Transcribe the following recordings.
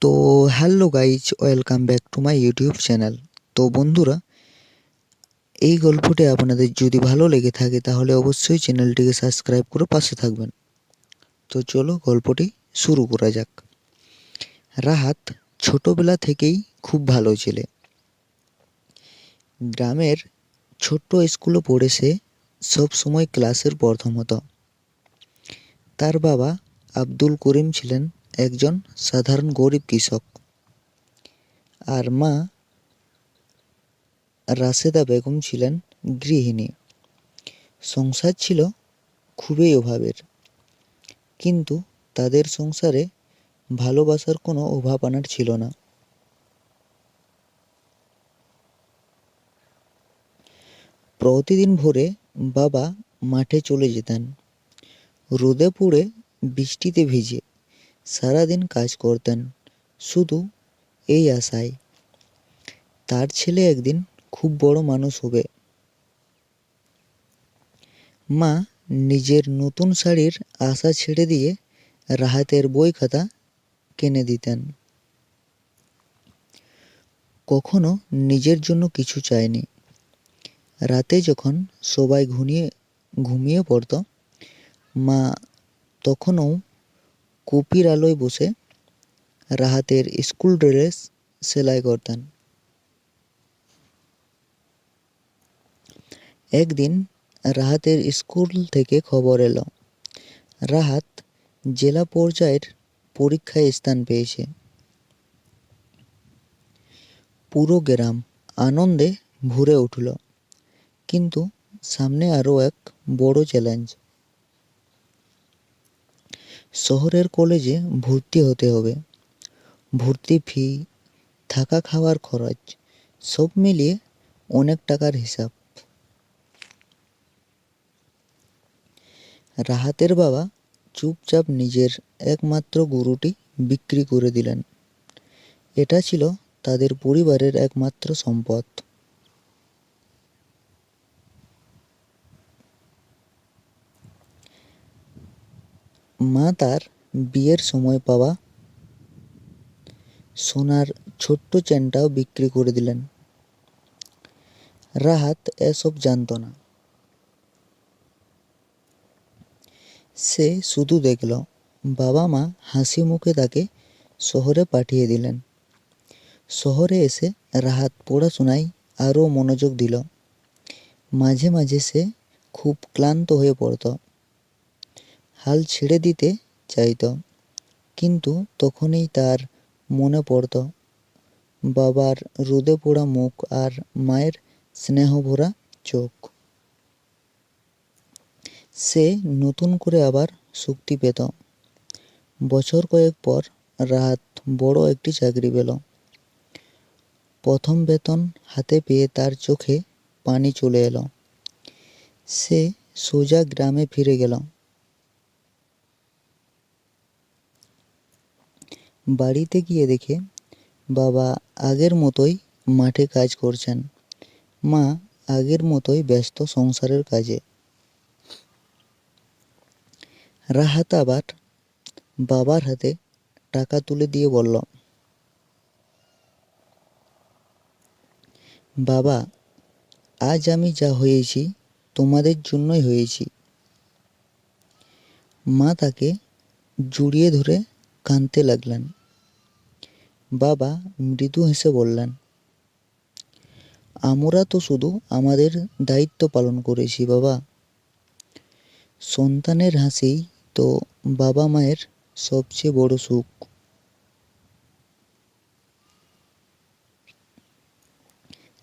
তো hello guys, welcome back to my YouTube channel. তো বন্ধুরা, এই গল্পটি আপনাদের যদি ভালো লেগে থাকে তাহলে অবশ্যই চ্যানেলটিকে সাবস্ক্রাইব করে পাশে থাকবেন। তো চলো গল্পটি শুরু করা যাক। রাহাত ছোটবেলা থেকেই খুব ভালো ছেলে। গ্রামের ছোট্ট স্কুলে পড়ে সে সবসময় ক্লাসের প্রথম হতো। তার বাবা আব্দুল করিম ছিলেন একজন সাধারণ গরিব কৃষক, আর মা রাশেদা বেগম ছিলেন গৃহিণী। সংসার ছিল খুবই অভাবের, কিন্তু তাদের সংসারে ভালোবাসার কোনো অভাব আনার ছিল না। প্রতিদিন ভোরে বাবা মাঠে চলে যেতেন। রোদে পুড়ে বৃষ্টিতে ভিজে সারাদিন কাজ করতেন, শুধু এই আশায় তার ছেলে একদিন খুব বড় মানুষ হবে। মা নিজের নতুন শাড়ির আশা ছেড়ে দিয়ে রাহাতের বই খাতা কিনে দিতেন। কখনো নিজের জন্য কিছু চায়নি। রাতে যখন সবাই ঘুমিয়ে পড়ত, মা তখনও কপির আলোয় বসে রাহাতের স্কুল ড্রেস সেলাই করতেন। একদিন রাহাতের স্কুল থেকে খবর এলো, রাহাত জেলা পর্যায়ের পরীক্ষায় স্থান পেয়েছে। পুরো গ্রাম আনন্দে ভরে উঠল, কিন্তু সামনে আরও এক বড় চ্যালেঞ্জ। শহরের কলেজে ভর্তি হতে হবে। ভর্তি ফি, থাকা খাওয়ার খরচ, সব মিলিয়ে অনেক টাকার হিসাব। রাহাতের বাবা চুপচাপ নিজের একমাত্র গরুটি বিক্রি করে দিলেন। এটা ছিল তাদের পরিবারের একমাত্র সম্পদ। মা তার বিয়ের সময় পাওয়া সোনার ছোট্ট চেনটাও বিক্রি করে দিলেন। রাহাত এসব জানত না। সে শুধু দেখল বাবা মা হাসি মুখে তাকে শহরে পাঠিয়ে দিলেন। শহরে এসে রাহাত পড়াশোনায় আরও মনোযোগ দিল। মাঝে মাঝে সে খুব ক্লান্ত হয়ে পড়ত, হাল ছেড়ে দিতে চাইত, কিন্তু তখনই তার মনে পড়ত বাবার রোদে পোড়া মুখ আর মায়ের স্নেহভরা চোখ। সে নতুন করে আবার শক্তি পেত। বছর কয়েক পর রাহাত বড় একটি চাকরি পেল। প্রথম বেতন হাতে পেয়ে তার চোখে পানি চলে এলো। সে সোজা গ্রামে ফিরে গেল। বাড়িতে গিয়ে দেখে বাবা আগের মতোই মাঠে কাজ করছেন, মা আগের মতোই ব্যস্ত সংসারের কাজে। রাহাত আবার বাবার হাতে টাকা তুলে দিয়ে বলল, বাবা, আজ আমি যা হয়েছি তোমাদের জন্যই হয়েছি। মা তাকে জড়িয়ে ধরে কাঁদতে লাগলেন। বাবা মৃদু হেসে বললেন, আমরা তো শুধু আমাদের দায়িত্ব পালন করেছি বাবা। সন্তানের হাসিই তো বাবা মায়ের সবচেয়ে বড় সুখ।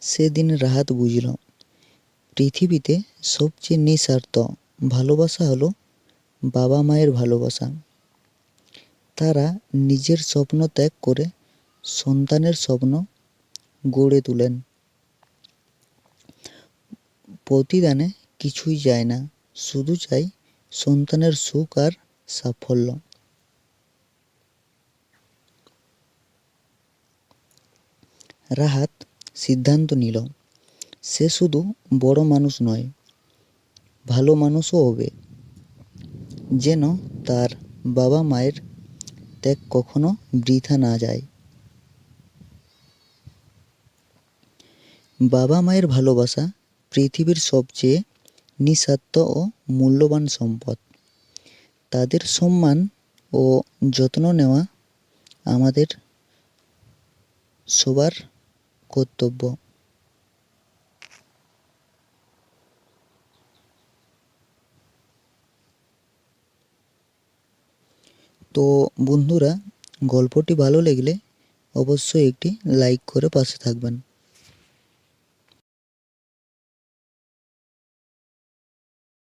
সেদিন রাহাত বুঝল, পৃথিবীতে সবচেয়ে নিঃস্বার্থ ভালোবাসা হলো বাবা মায়ের ভালোবাসা। তারা নিজের স্বপ্ন ত্যাগ করে সন্তানের স্বপ্ন গড়ে তোলেন। প্রতিদানে কিছুই চায় না, শুধু চাই সন্তানের সুখ আর সাফল্য। রাহাত সিদ্ধান্ত নিল, সে শুধু বড় মানুষ নয়, ভালো মানুষও হবে, যেন তার বাবা মায়ের ত্যাগ কখনো বৃথা না যায়। বাবা মায়ের ভালোবাসা পৃথিবীর সবচেয়ে নিঃস্বার্থ ও মূল্যবান সম্পদ। তাদের সম্মান ও যত্ন নেওয়া আমাদের সবার কর্তব্য। তো বন্ধুরা, গল্পটি ভালো লাগলে অবশ্যই একটি লাইক করে পাশে থাকবেন।